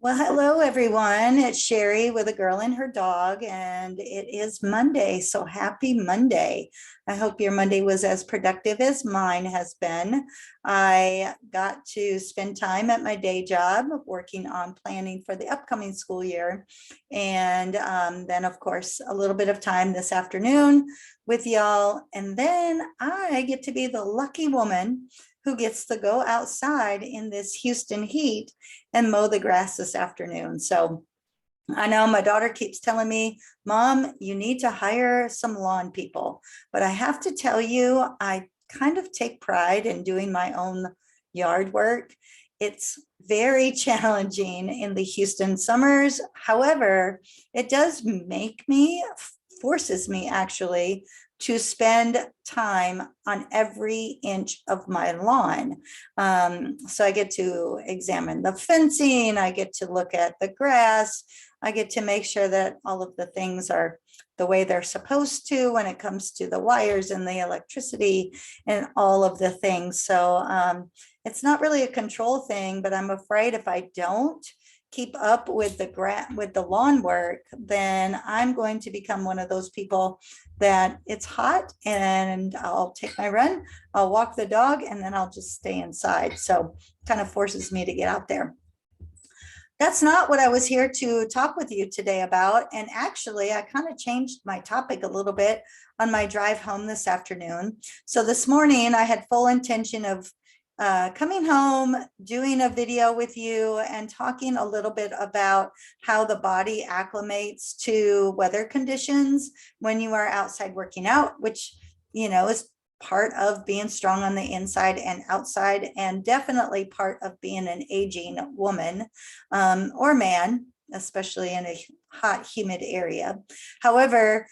Well, hello everyone. It's Cheri with a girl and her dog, and it is Monday. So happy Monday. I hope your Monday was as productive as mine has been. I got to spend time at my day job working on planning for the upcoming school year. And then, of course, a little bit of time this afternoon with y'all. And then I get to be the lucky woman who gets to go outside in this Houston heat and mow the grass this afternoon. So I know my daughter keeps telling me, Mom, you need to hire some lawn people. But I have to tell you, I kind of take pride in doing my own yard work. It's very challenging in the Houston summers. However, it does forces me actually to spend time on every inch of my lawn. So I get to examine the fencing, I get to look at the grass, I get to make sure that all of the things are the way they're supposed to when it comes to the wires and the electricity and all of the things. So it's not really a control thing, but I'm afraid if I don't keep up with the lawn work, then I'm going to become one of those people that it's hot and I'll take my run, I'll walk the dog, and then I'll just stay inside. So kind of forces me to get out there. That's not what I was here to talk with you today about. And actually, I kind of changed my topic a little bit on my drive home this afternoon. So this morning, I had full intention of coming home, doing a video with you and talking a little bit about how the body acclimates to weather conditions when you are outside working out, which, is part of being strong on the inside and outside, and definitely part of being an aging woman or man, especially in a hot, humid area. However,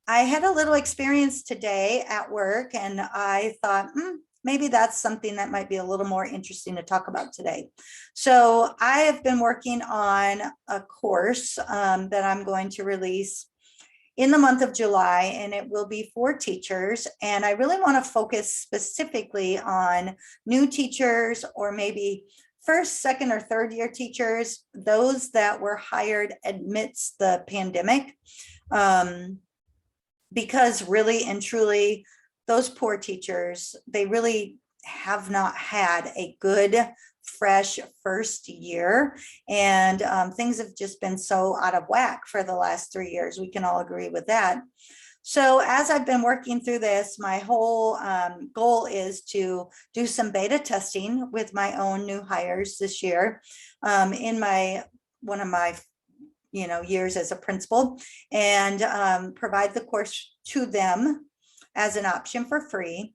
I had a little experience today at work, and I thought, maybe that's something that might be a little more interesting to talk about today. So I have been working on a course that I'm going to release in the month of July, and it will be for teachers. And I really want to focus specifically on new teachers, or maybe first, second, or third year teachers, those that were hired amidst the pandemic. Because really and truly, those poor teachers, they really have not had a good, fresh first year. And things have just been so out of whack for the last 3 years. We can all agree with that. So as I've been working through this, my whole goal is to do some beta testing with my own new hires this year in one of my years as a principal, and provide the course to them as an option for free.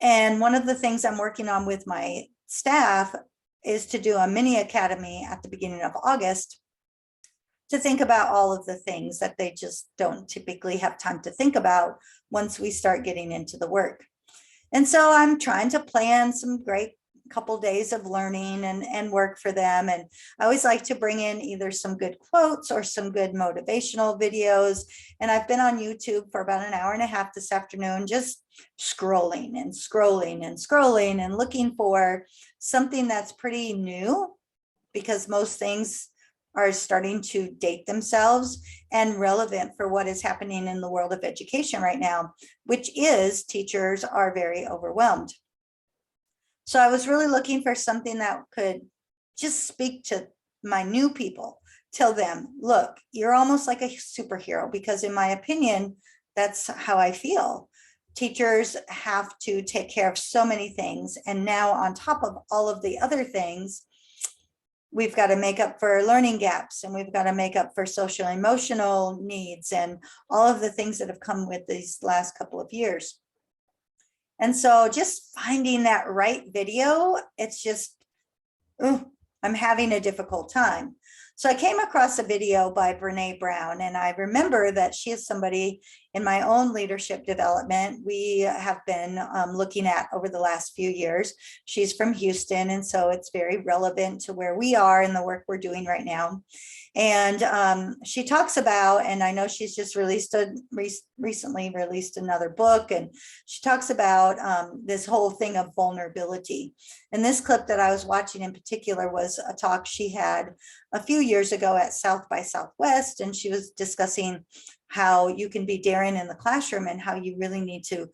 And one of the things I'm working on with my staff is to do a mini academy at the beginning of August to think about all of the things that they just don't typically have time to think about once we start getting into the work. And so I'm trying to plan some great couple days of learning and work for them. And I always like to bring in either some good quotes or some good motivational videos. And I've been on YouTube for about an hour and a half this afternoon, just scrolling and scrolling and scrolling and looking for something that's pretty new, because most things are starting to date themselves and relevant for what is happening in the world of education right now, which is teachers are very overwhelmed. So I was really looking for something that could just speak to my new people, tell them, look, you're almost like a superhero, because in my opinion, that's how I feel. Teachers have to take care of so many things. And now on top of all of the other things, we've got to make up for learning gaps, and we've got to make up for social emotional needs and all of the things that have come with these last couple of years. And so just finding that right video, it's just, I'm having a difficult time. So I came across a video by Brene Brown, and I remember that she is somebody in my own leadership development we have been looking at over the last few years. She's from Houston, and so it's very relevant to where we are and the work we're doing right now. And she talks about, and I know she's just released recently released another book, and she talks about this whole thing of vulnerability. And this clip that I was watching in particular was a talk she had a few years ago at South by Southwest, and she was discussing how you can be daring in the classroom and how you really need to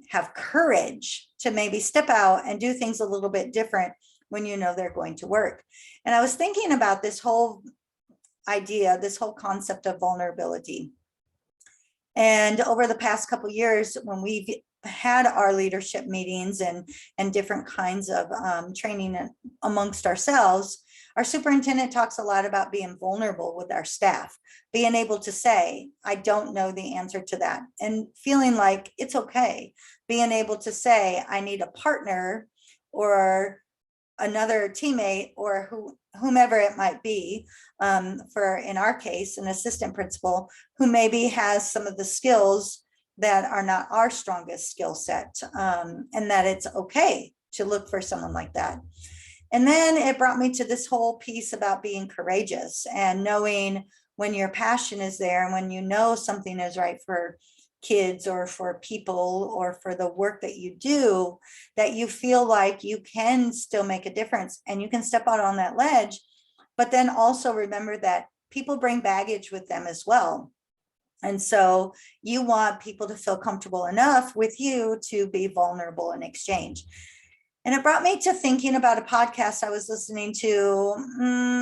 have courage to maybe step out and do things a little bit different when you know they're going to work. And I was thinking about this whole idea, this whole concept of vulnerability. And over the past couple of years, when we've had our leadership meetings and different kinds of training amongst ourselves, our superintendent talks a lot about being vulnerable with our staff, being able to say, I don't know the answer to that, and feeling like it's okay. Being able to say, I need a partner or another teammate or whomever it might be, for, in our case, an assistant principal who maybe has some of the skills that are not our strongest skill set, and that it's okay to look for someone like that. And then it brought me to this whole piece about being courageous and knowing when your passion is there and when you know something is right for kids or for people or for the work that you do, that you feel like you can still make a difference and you can step out on that ledge. But then also remember that people bring baggage with them as well. And so you want people to feel comfortable enough with you to be vulnerable in exchange. And it brought me to thinking about a podcast I was listening to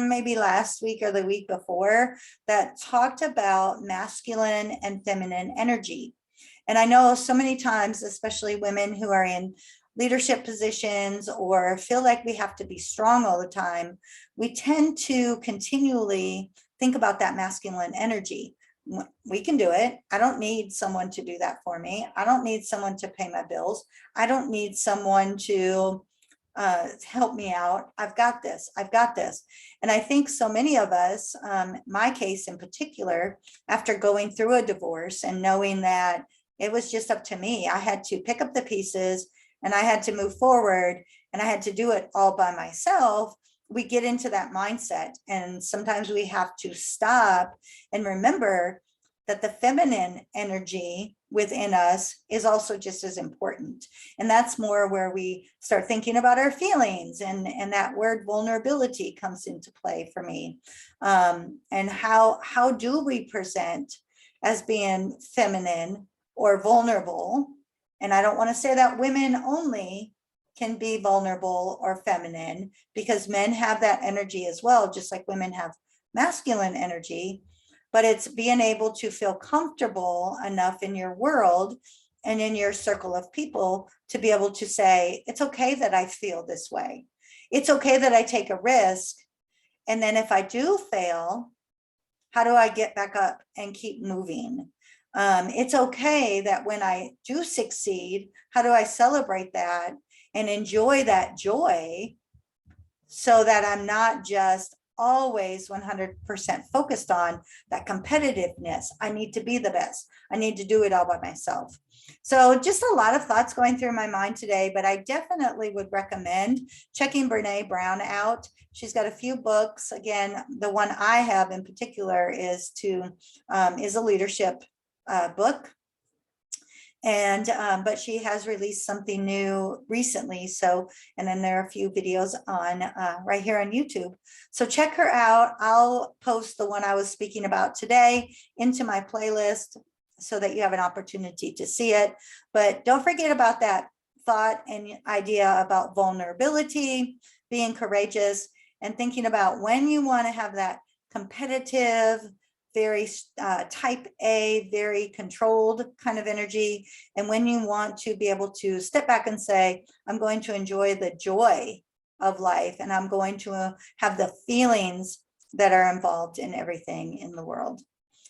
maybe last week or the week before that talked about masculine and feminine energy. And I know so many times, especially women who are in leadership positions or feel like we have to be strong all the time, we tend to continually think about that masculine energy. We can do it. I don't need someone to do that for me. I don't need someone to pay my bills. I don't need someone to help me out. I've got this. I've got this. And I think so many of us, my case in particular, after going through a divorce and knowing that it was just up to me, I had to pick up the pieces and I had to move forward and I had to do it all by myself. We get into that mindset, and sometimes we have to stop and remember that the feminine energy within us is also just as important. And that's more where we start thinking about our feelings, and that word vulnerability comes into play for me. And how do we present as being feminine or vulnerable? And I don't want to say that women only can be vulnerable or feminine, because men have that energy as well, just like women have masculine energy. But it's being able to feel comfortable enough in your world and in your circle of people to be able to say, it's okay that I feel this way. It's okay that I take a risk. And then if I do fail, how do I get back up and keep moving? It's okay that when I do succeed, how do I celebrate that and enjoy that joy, so that I'm not just always 100% focused on that competitiveness. I need to be the best. I need to do it all by myself. So just a lot of thoughts going through my mind today, but I definitely would recommend checking Brene Brown out. She's got a few books. Again, the one I have in particular is a leadership book. And but she has released something new recently. So, and then there are a few videos on right here on YouTube. So check her out. I'll post the one I was speaking about today into my playlist so that you have an opportunity to see it. But don't forget about that thought and idea about vulnerability, being courageous, and thinking about when you want to have that competitive, very type A, very controlled kind of energy. And when you want to be able to step back and say, I'm going to enjoy the joy of life, and I'm going to have the feelings that are involved in everything in the world.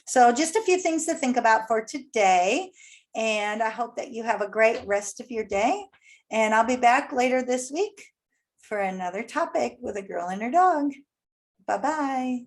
So just a few things to think about for today. And I hope that you have a great rest of your day. And I'll be back later this week for another topic with a girl and her dog. Bye-bye.